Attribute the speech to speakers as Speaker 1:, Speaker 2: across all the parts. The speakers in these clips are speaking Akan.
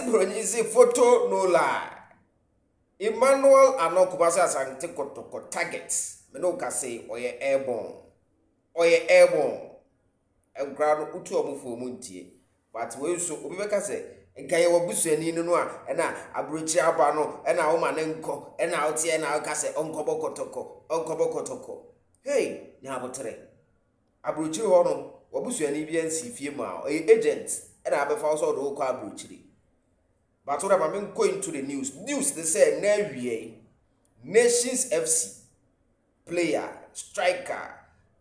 Speaker 1: Bronyisi photo no lie. Emmanuel Annor Kubasa Asante Kotoko target. Meno ka say oye airborne. Oye airborne. And ground utu omufu muntie. But we so obi beka say nkaye wabusuani no a na abrochi aba no na wo ma ne nko na otie na aka say onkobo kotoko. Hey, nya abotre. Abrochi ho no wabusuani bi ansi fie ma agent na abefa so do ko abrochi. But what I'm going into the news. News they say Newie Nations FC player, striker,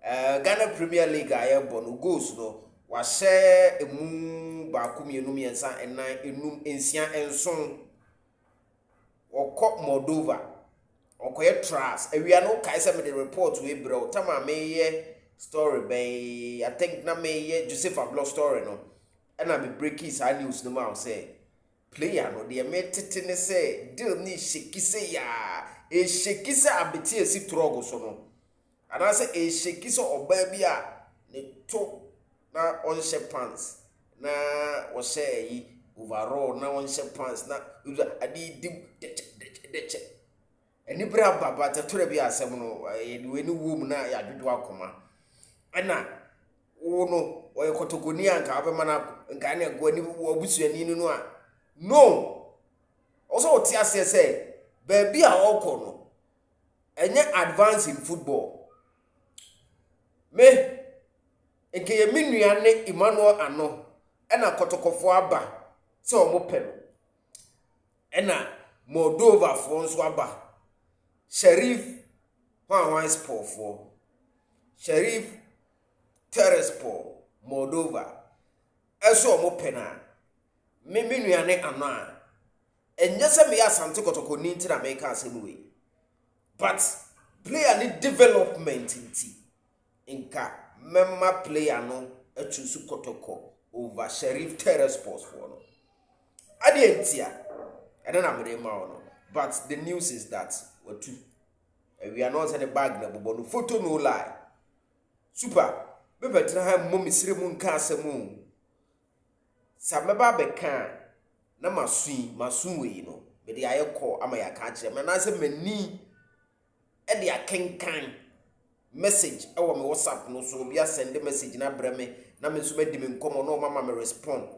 Speaker 1: Ghana Premier League airborne goes no was share a moon bakumi enumiensa and nine enum ensia enson or cop Moldova or quiet trust. And we are no kaisa me the report we bro. Tama me story by I think na me Joseph Ablo story no. And I be breaking his news no more say. Player no de metete ne say deal ni shekise ya e shekise abeti esi trogo so no ana say e shekise oba bia ne to na on she pants na wo say yi overall na on she pants na adi dim de eni bra baba te tore bia asem no e we ni wom na ya dwodo akoma ana wo no wo Kotoko ni anka abema na nka na go ni wo busuani no a no. Also what you say, baby a okono. Enye advance in football. Me enke ye minuane Emmanuel Annor ena Kotoko fo aba se omo pe no. Ena Moldova fo nso aba. Sheriff Terispor fo. Sheriff Terispor Moldova. Eso omo pe na me nuane Annor enye se me Asante Kotoko ni ntira me ka asem we but player ni development nti nka memma player no atusu Kotoko over Sheriff Terispor for no ade entia ene na me ma no but the news is that we are not in the bag na bobo no photo no lie super be betra ha mommy sire mu nka asem Sameba beka na masun we no me de ayekọ ama ya ka kire me na se mani e de akenkan message e wo me WhatsApp no so bia send message na breme na me so me di me nkomo no mama me respond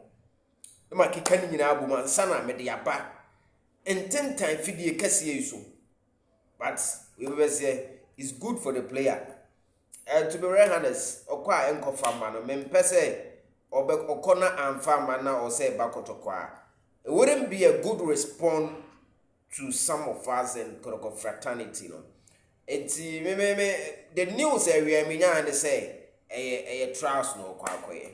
Speaker 1: e ma keka ni nyina abu man sana me de aba ententan fidie kase yiso but we will say it's good for the player and to be very honest okwa enkofa ma no me mpese Okona and farmer now or say Bakotokwa. It wouldn't be a good response to some of us in Kotoko fraternity. No? It's the news area and they say a trust no kwakoye.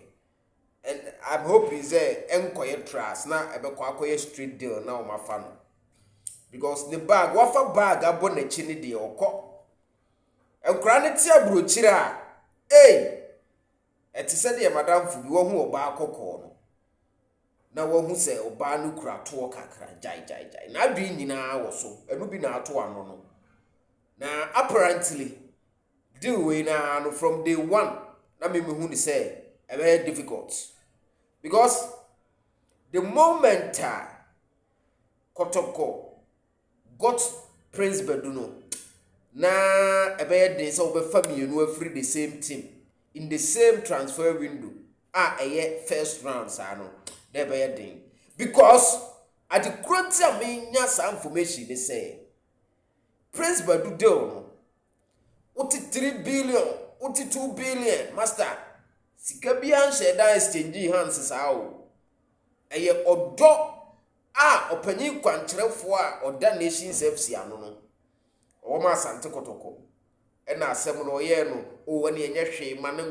Speaker 1: And I'm hoping say enkoye trust now a kwakoye street deal now my fan. Because the bag wafa bag abon a chini de oko. And granity abruchira. Hey! Eti said the madam fu bi wo hu oba akoko no na wo hu se oba no kura to kakra jai na adwi nyina wo so enu bi na ato ano no na apparently deal we na no from day one na me hu ni say e very difficult because the moment Kotoko got Prince Beduno na e be dey so be family no afri the same team in the same transfer window first round no there be a thing because at the crunch me nya some information they say Prince Badu deal no what 3 billion what 2 billion master sika bia nheda exchange hands sa o odo opanyin kwankyerefo oda Nations FC ano no o ma Asante Kotoko ena asem no ye no o wani enye hwe ma ne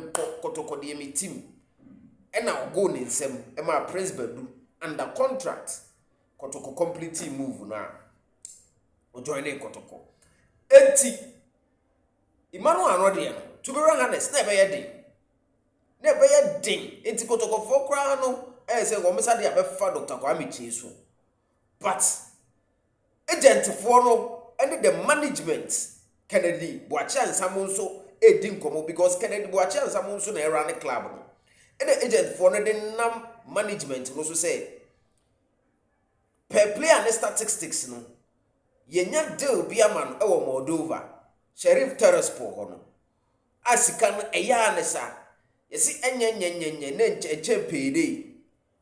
Speaker 1: Kotoko de mi team ena ogo ne nsem e ma Prince Badu under contract Kotoko complete move na o join Kotoko enti Emmanuel Annor de no to be honest na be ye din enti Kotoko for kra no say wo mesa de abefa Dr. Kwame Chiso but agent for no and the management Kennedy Boachi and Samun so a dinkomo because Kennedy Boachi and Samun so na run the club no and the agent for no the nam management also say per player ne statistics no yenya deal bi ama no e Moldova Sheriff Terispor ho no asika no eya ne sa yesi enyenyenyenye ne nche pede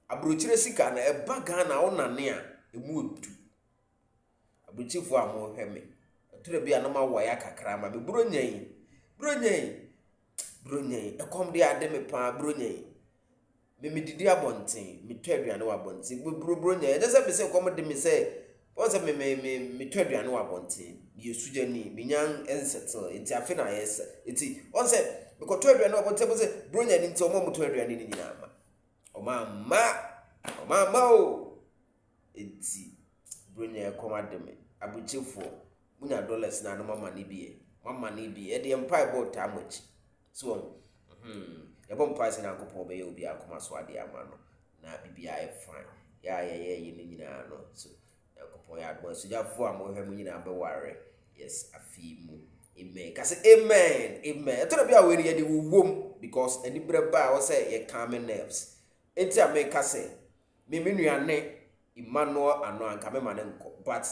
Speaker 1: abrochire sika na eba Ghana onane a emu odu abrochifo amo hweme tore bi anoma woya kakra ma be bronyen ekom de ade me pa bronyen me didi abonten me to aduane wa abonten bronyen je se be se kom de me se won se me to aduane wa abonten ye sujani me nyan ensettle enti afi na yes enti won se me ko to aduane wa abonten bo se bronyen nti omo mo to aduane ni nyina ma oma o enti bronyen kom ade me abuchefo munya dollars na no mama ni bi e de empire boat amochi so ya bom price na akopon be ye obi akoma so ade ama no na bibia e fine ya ye ni nyina no so akopon ya admo so jafo amohwe mu nyina be ware yes afi mu amen kasi amen etoro bia we ye de wom because any breba wo say ye calm nerves enti ameka say me nuane Emmanuel Annor anka me manenko but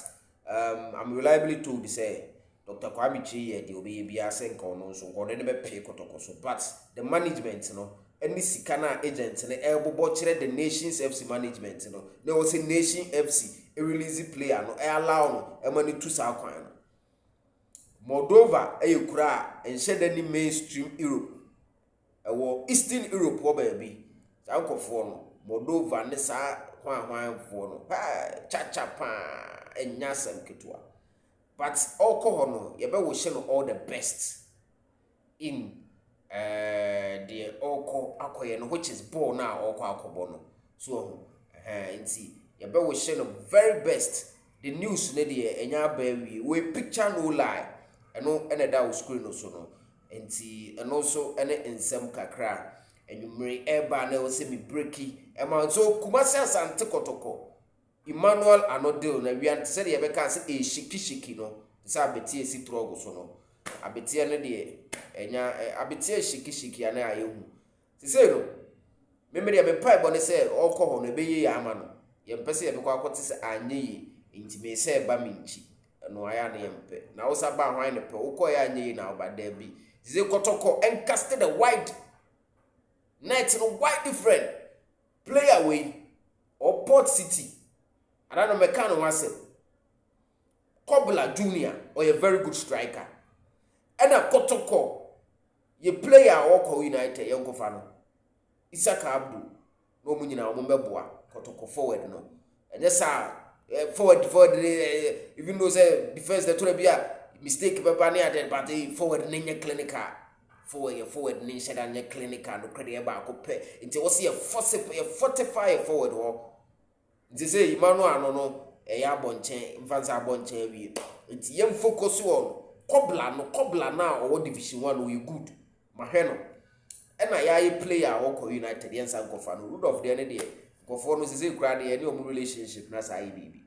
Speaker 1: I'm reliably told say Dr. Kwame Chiye de obi bia say nka ono so nko ne be pay Kotoko so but the management no any sikana agent ne elbobo kire the Nations FC management no there was a Nation FC a release player no allow no e mani tu sa kwan no Moldova kura enhye ni mainstream Europe wo Eastern Europe wo ba bi sa nkofo no Moldova ne sa hwan fo no cha pa enya sam ketua but alcohol no ye be wo hye no all the best in the alcohol akoye no which is ball na alcohol akobo no so nti ye be wo hye no very best the news ne de enya ba we picture no lie eno ene da wo screen no so no nti eno so ene ensem kakra enumre eba na wo se mi breaki e ma so Kumasi asante Kotoko Emmanuel Annor deal na wian se de be kan se shiki no se abeti esi trogo so no abeti ne de enya abeti shiki ana ayehu se no me de be pai bone se okọ ho no be ye ama no ye mpese ye be kwa akote se anye yi nti me se ba minchi no aya na ye mpe na wo sa ba hwan ne pe ukọ ya anye yi na obada bi se Kotoko encasted the wide net no wide different player way or Port City I don't know mekano wase Kobla Junior or a very good striker and a Kotoko ye player or United young fano Isaka Abdu no munyina omombeboa Kotoko forward no and yes forward even though say defense the to be a mistake papa near that but forward ninya clinical forward ni sheda nya clinical no credit ba ko pe nti wo se 45 forward ho nti say Emmanuel Annor no ya bonchen mfanza bonchen wi nti yem focus on Kobla na o division 1 we good mahwe no na ya player o ko United yensa go fa no root of the ne de go for no say kura de any relationship na say bibi